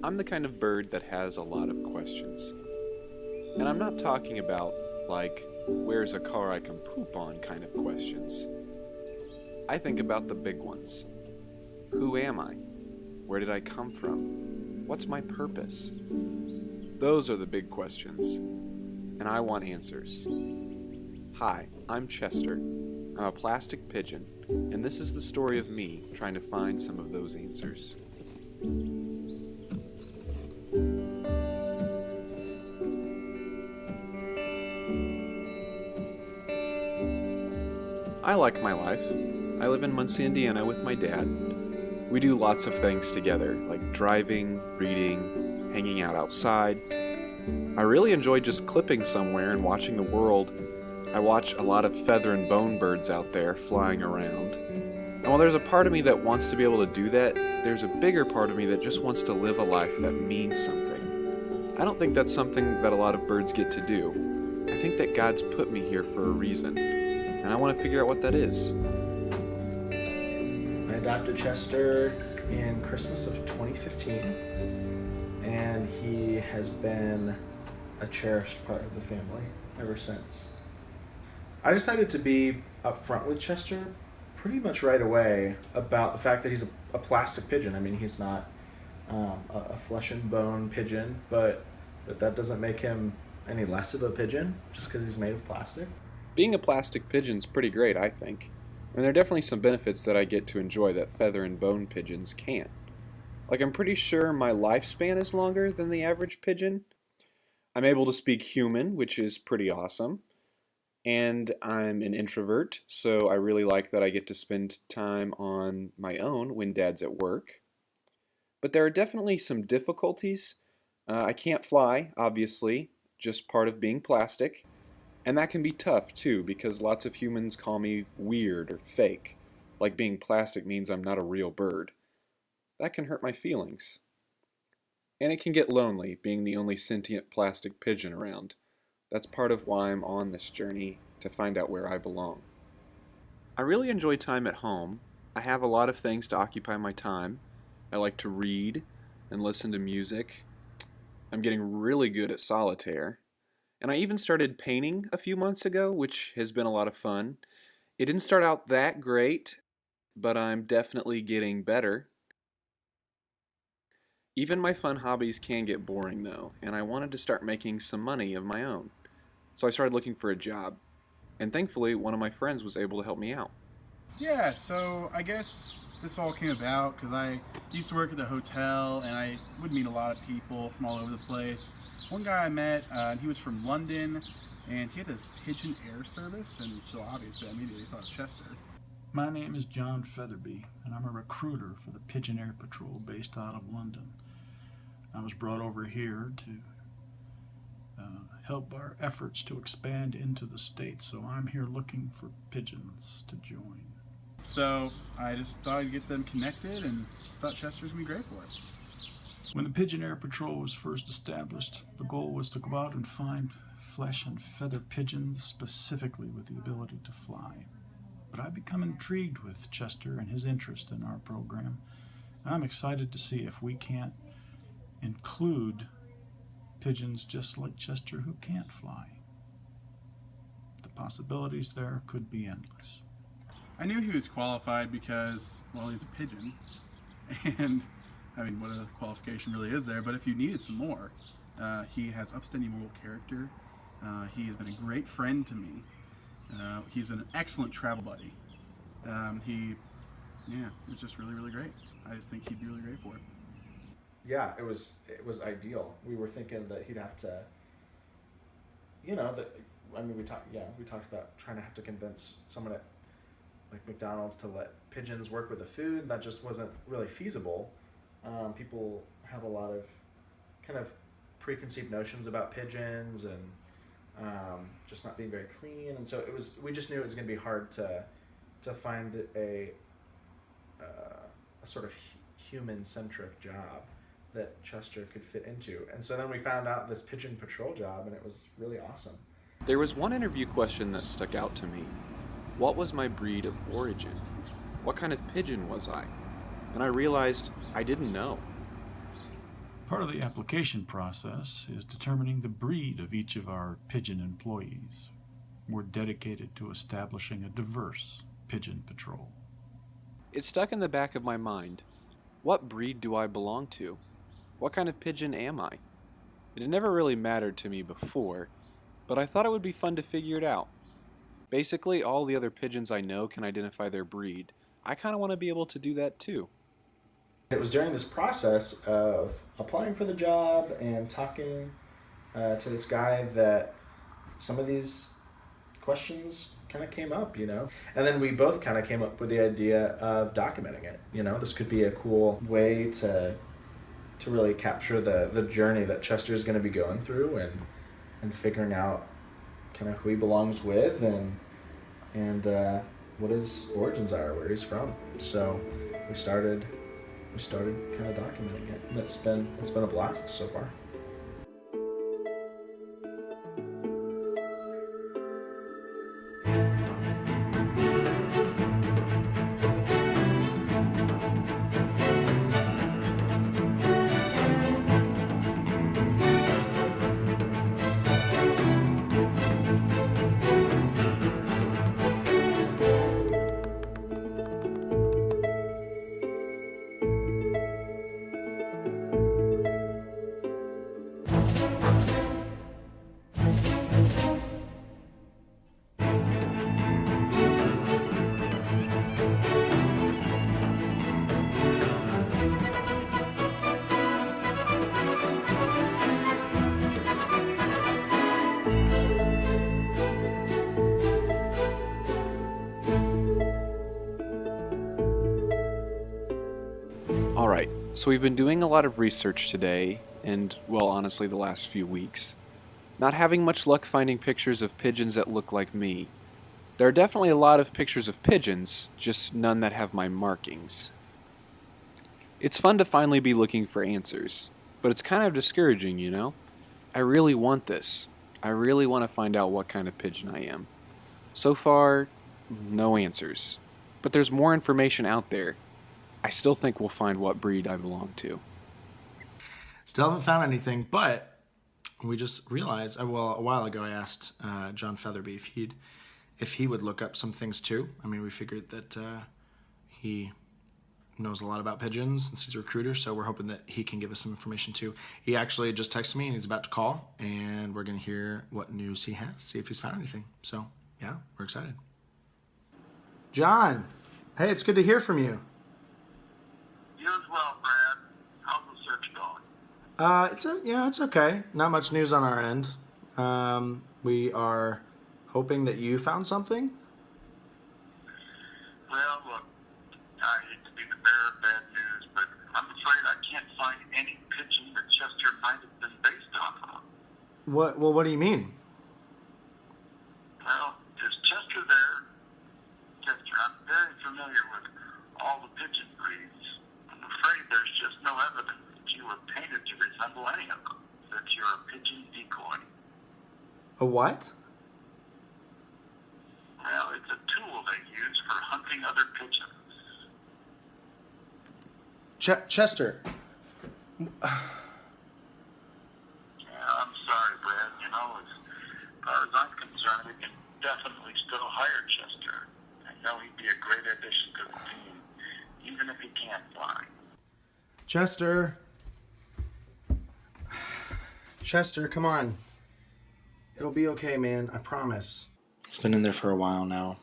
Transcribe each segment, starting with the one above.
I'm the kind of bird that has a lot of questions. And I'm not talking about, like, where's a car I can poop on kind of questions. I think about the big ones. Who am I? Where did I come from? What's my purpose? Those are the big questions. And I want answers. Hi, I'm Chester. I'm a plastic pigeon, and this is the story of me trying to find some of those answers. I like my life. I live in Muncie, Indiana with my dad. We do lots of things together, like driving, reading, hanging out outside. I really enjoy just clipping somewhere and watching the world. I watch a lot of feather and bone birds out there flying around. And while there's a part of me that wants to be able to do that, there's a bigger part of me that just wants to live a life that means something. I don't think that's something that a lot of birds get to do. I think that God's put me here for a reason, and I want to figure out what that is. I adopted Chester in Christmas of 2015, and he has been a cherished part of the family ever since. I decided to be upfront with Chester pretty much right away about the fact that he's a plastic pigeon. I mean, he's not a flesh and bone pigeon, but that doesn't make him any less of a pigeon just because he's made of plastic. Being a plastic pigeon's pretty great, I think. And there are definitely some benefits that I get to enjoy that feather and bone pigeons can't. Like, I'm pretty sure my lifespan is longer than the average pigeon. I'm able to speak human, which is pretty awesome. And I'm an introvert, so I really like that I get to spend time on my own when Dad's at work. But there are definitely some difficulties. I can't fly, obviously, just part of being plastic. And that can be tough, too, because lots of humans call me weird or fake, like being plastic means I'm not a real bird. That can hurt my feelings. And it can get lonely, being the only sentient plastic pigeon around. That's part of why I'm on this journey, to find out where I belong. I really enjoy time at home. I have a lot of things to occupy my time. I like to read and listen to music. I'm getting really good at solitaire. And I even started painting a few months ago, which has been a lot of fun. It didn't start out that great, but I'm definitely getting better. Even my fun hobbies can get boring though, and I wanted to start making some money of my own. So I started looking for a job, and thankfully one of my friends was able to help me out. Yeah, so I guess this all came about because I used to work at a hotel and I would meet a lot of people from all over the place. One guy I met, and he was from London, and he had this pigeon air service, and so obviously I immediately thought of Chester. My name is John Featherby, and I'm a recruiter for the Pigeon Air Patrol based out of London. I was brought over here to help our efforts to expand into the States, so I'm here looking for pigeons to join. So I just thought I'd get them connected and thought Chester was going to be great for it. When the Pigeon Air Patrol was first established, the goal was to go out and find flesh and feather pigeons specifically with the ability to fly. But I've become intrigued with Chester and his interest in our program. I'm excited to see if we can't include pigeons just like Chester who can't fly. The possibilities there could be endless. I knew he was qualified because, well, he's a pigeon, and I mean, what a qualification really is there, but if you needed some more, he has upstanding moral character. He has been a great friend to me. He's been an excellent travel buddy. It's just really, really great. I just think he'd be really great for it. Yeah, it was ideal. We were thinking that he'd have to, we talked about trying to have to convince someone at like McDonald's to let pigeons work with the food. That just wasn't really feasible. People have a lot of kind of preconceived notions about pigeons and just not being very clean, and so we just knew it was going to be hard to find a sort of human-centric job that Chester could fit into. And so then we found out this pigeon patrol job, and it was really awesome. There was one interview question that stuck out to me. What was my breed of origin? What kind of pigeon was I? And I realized I didn't know. Part of the application process is determining the breed of each of our pigeon employees. We're dedicated to establishing a diverse pigeon patrol. It's stuck in the back of my mind. What breed do I belong to? What kind of pigeon am I? It had never really mattered to me before, but I thought it would be fun to figure it out. Basically, all the other pigeons I know can identify their breed. I kind of want to be able to do that too. It was during this process of applying for the job and talking to this guy that some of these questions kind of came up, you know? And then we both kind of came up with the idea of documenting it. You know, this could be a cool way to really capture the journey that Chester is going to be going through and figuring out kind of who he belongs with and what his origins are, where he's from. So we started kind of documenting it, and it's been a blast so far. Alright, so we've been doing a lot of research today, and, well, honestly, the last few weeks. Not having much luck finding pictures of pigeons that look like me. There are definitely a lot of pictures of pigeons, just none that have my markings. It's fun to finally be looking for answers, but it's kind of discouraging, you know? I really want this. I really want to find out what kind of pigeon I am. So far, no answers. But there's more information out there. I still think we'll find what breed I belong to. Still haven't found anything, but we just realized, well, a while ago I asked John Featherby if he would look up some things too. I mean, we figured that he knows a lot about pigeons since he's a recruiter, so we're hoping that he can give us some information too. He actually just texted me and he's about to call, and we're going to hear what news he has, see if he's found anything. So, yeah, we're excited. John, hey, it's good to hear from you. You as well, Brad. How's the search going? It's okay. Not much news on our end. We are hoping that you found something. Well, look, I hate to be the bearer of bad news, but I'm afraid I can't find any pigeon that Chester might have been based off of. What do you mean? Well, is Chester there? Chester, I'm very familiar with all the pigeon breeds. I'm afraid there's just no evidence that you were painted to resemble any of them, that you're a pigeon decoy. A what? Well, it's a tool they use for hunting other pigeons. Chester. Yeah, I'm sorry, Brad. You know, as far as I'm concerned, we can definitely still hire Chester. I know he'd be a great addition to the team, even if he can't fly. Chester, come on. It'll be okay, man. I promise. He's been in there for a while now.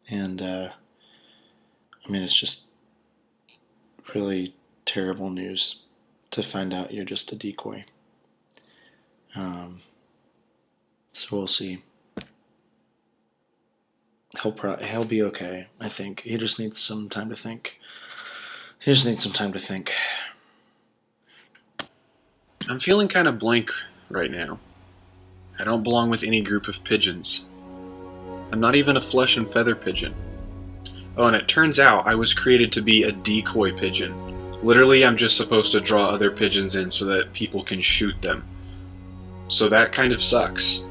And, it's just really terrible news to find out you're just a decoy. So we'll see. He'll be okay, I think. He just needs some time to think. I'm feeling kind of blank right now. I don't belong with any group of pigeons. I'm not even a flesh and feather pigeon. Oh, and it turns out I was created to be a decoy pigeon. Literally, I'm just supposed to draw other pigeons in so that people can shoot them. So that kind of sucks.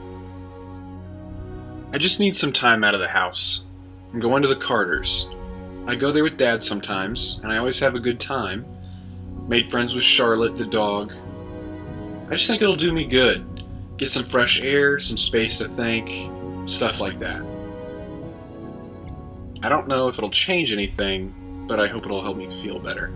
I just need some time out of the house. I'm going to the Carters. I go there with Dad sometimes, and I always have a good time. Made friends with Charlotte, the dog. I just think it'll do me good. Get some fresh air, some space to think, stuff like that. I don't know if it'll change anything, but I hope it'll help me feel better.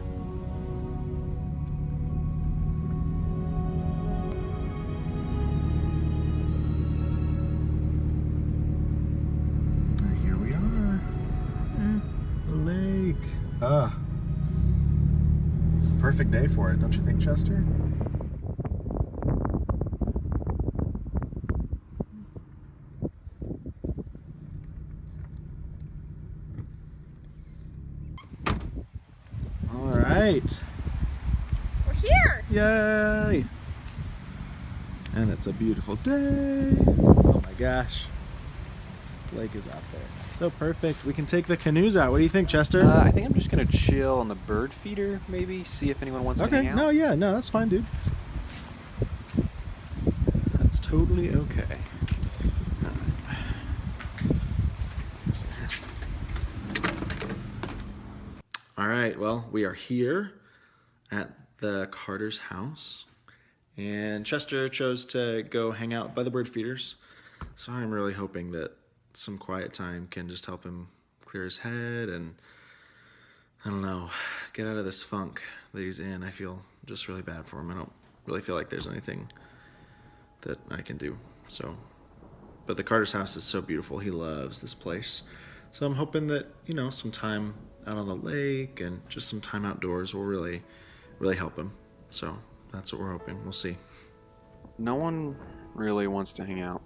Here we are. The lake. It's the perfect day for it, don't you think, Chester? All right. We're here! Yay! And it's a beautiful day. Oh my gosh. The lake is out there. So perfect. We can take the canoes out. What do you think, Chester? I think I'm just gonna chill on the bird feeder, maybe, see if anyone wants to Okay, hang out. no, that's fine, dude. That's totally okay. All right, well, we are here at the Carter's house, and Chester chose to go hang out by the bird feeders, so I'm really hoping that some quiet time can just help him clear his head and, I don't know, get out of this funk that he's in. I feel just really bad for him. I don't really feel like there's anything that I can do. So, but the Carter's house is so beautiful. He loves this place. So I'm hoping that, some time out on the lake and just some time outdoors will really, really help him. So that's what we're hoping. We'll see. No one really wants to hang out.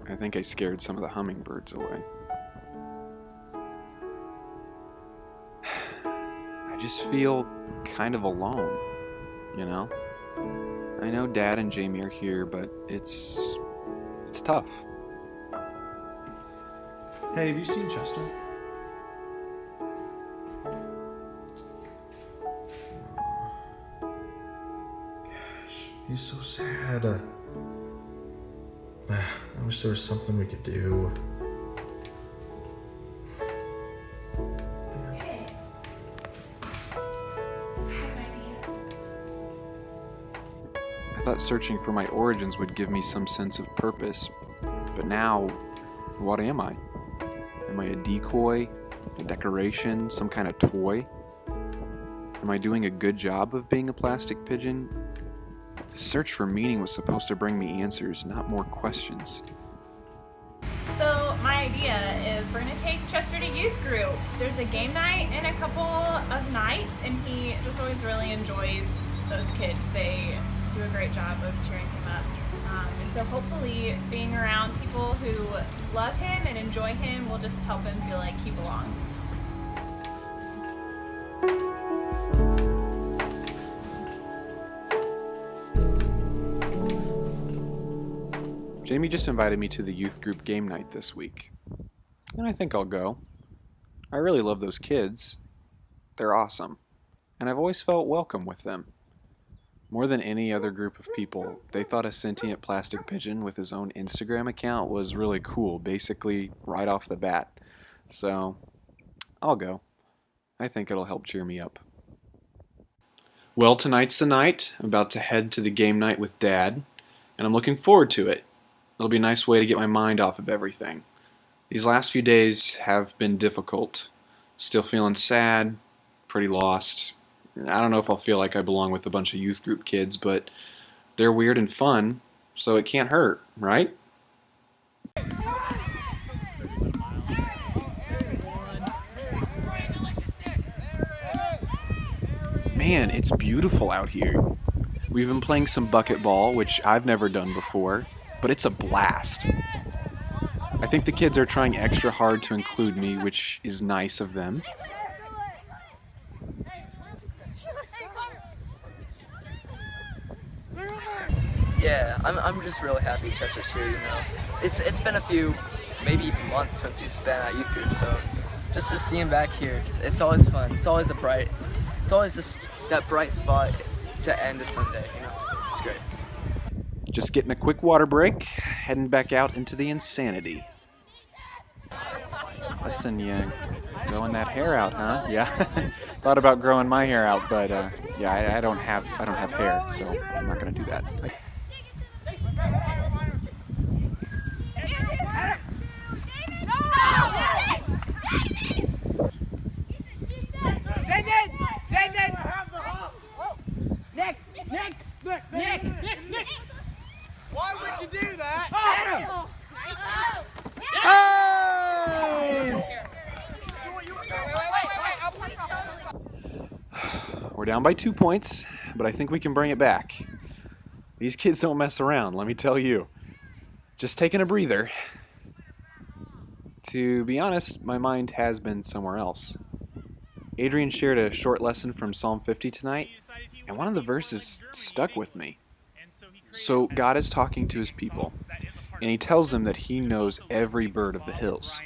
I think I scared some of the hummingbirds away. I just feel kind of alone, I know Dad and Jamie are here, but it's tough. Hey, have you seen Chester? Gosh, he's so sad. I wish there was something we could do. Hey. I have an idea. I thought searching for my origins would give me some sense of purpose, but now, what am I? Am I a decoy, a decoration, some kind of toy? Am I doing a good job of being a plastic pigeon? The search for meaning was supposed to bring me answers, not more questions. So my idea is we're gonna take Chester to youth group. There's a game night in a couple of nights, and he just always really enjoys those kids. They do a great job of cheering him up. And so hopefully being around people who love him and enjoy him will just help him feel like he belongs. Jamie just invited me to the youth group game night this week, and I think I'll go. I really love those kids. They're awesome, and I've always felt welcome with them. More than any other group of people, they thought a sentient plastic pigeon with his own Instagram account was really cool, basically right off the bat. So, I'll go. I think it'll help cheer me up. Well, tonight's the night. I'm about to head to the game night with Dad, and I'm looking forward to it. It'll be a nice way to get my mind off of everything. These last few days have been difficult. Still feeling sad, pretty lost. I don't know if I'll feel like I belong with a bunch of youth group kids, but they're weird and fun, so it can't hurt, right? Man, it's beautiful out here. We've been playing some bucket ball, which I've never done before, but it's a blast. I think the kids are trying extra hard to include me, which is nice of them. Yeah, I'm just really happy Chester's here, It's been a few, maybe months since he's been at youth group, so just to see him back here, it's always fun. It's always just that bright spot to end a Sunday, It's great. Just getting a quick water break, heading back out into the insanity. Hudson Yang. Growing that hair out, huh? Yeah. Thought about growing my hair out, but yeah, I don't have hair, so I'm not gonna do that. Why would you do that? We're down by 2 points, but I think we can bring it back. These kids don't mess around, let me tell you. Just taking a breather. To be honest, my mind has been somewhere else. Adrian shared a short lesson from Psalm 50 tonight, and one of the verses stuck with me. So God is talking to his people, and he tells them that he knows every bird of the hills.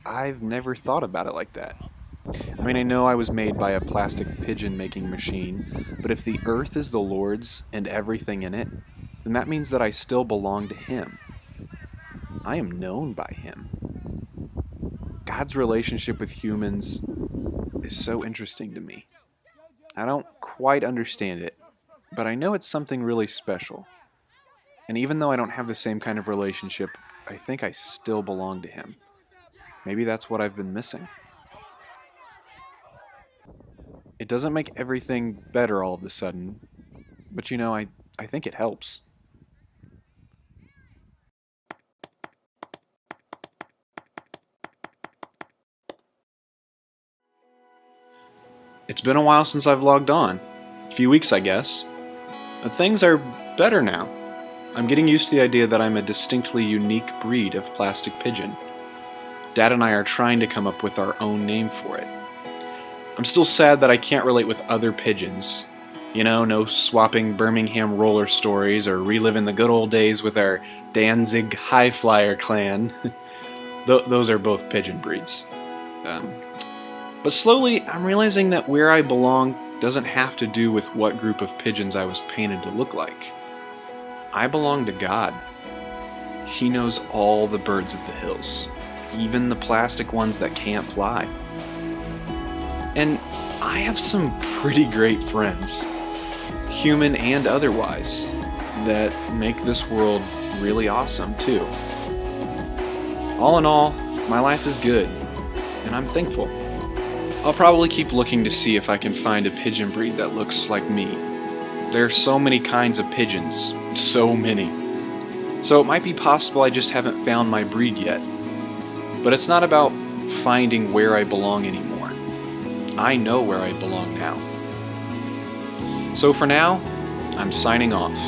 I've never thought about it like that. I mean, I know I was made by a plastic pigeon-making machine, but if the earth is the Lord's and everything in it, then that means that I still belong to him. I am known by him. God's relationship with humans is so interesting to me. I don't quite understand it, but I know it's something really special. And even though I don't have the same kind of relationship, I think I still belong to him. Maybe that's what I've been missing. It doesn't make everything better all of a sudden, but I think it helps. It's been a while since I've logged on. A few weeks, I guess. But things are better now. I'm getting used to the idea that I'm a distinctly unique breed of plastic pigeon. Dad and I are trying to come up with our own name for it. I'm still sad that I can't relate with other pigeons. No swapping Birmingham roller stories or reliving the good old days with our Danzig High Flyer clan. Those are both pigeon breeds. But slowly, I'm realizing that where I belong doesn't have to do with what group of pigeons I was painted to look like. I belong to God. He knows all the birds of the hills, even the plastic ones that can't fly. And I have some pretty great friends, human and otherwise, that make this world really awesome too. All in all, my life is good, and I'm thankful. I'll probably keep looking to see if I can find a pigeon breed that looks like me. There are so many kinds of pigeons, so many. So it might be possible I just haven't found my breed yet. But it's not about finding where I belong anymore. I know where I belong now. So for now, I'm signing off.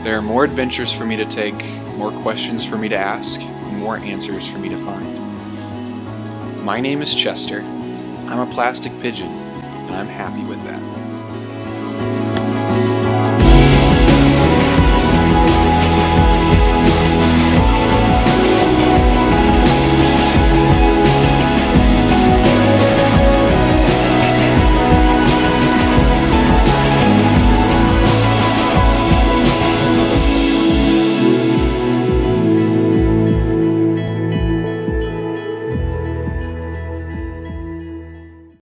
There are more adventures for me to take, more questions for me to ask, and more answers for me to find. My name is Chester. I'm a plastic pigeon, and I'm happy with that.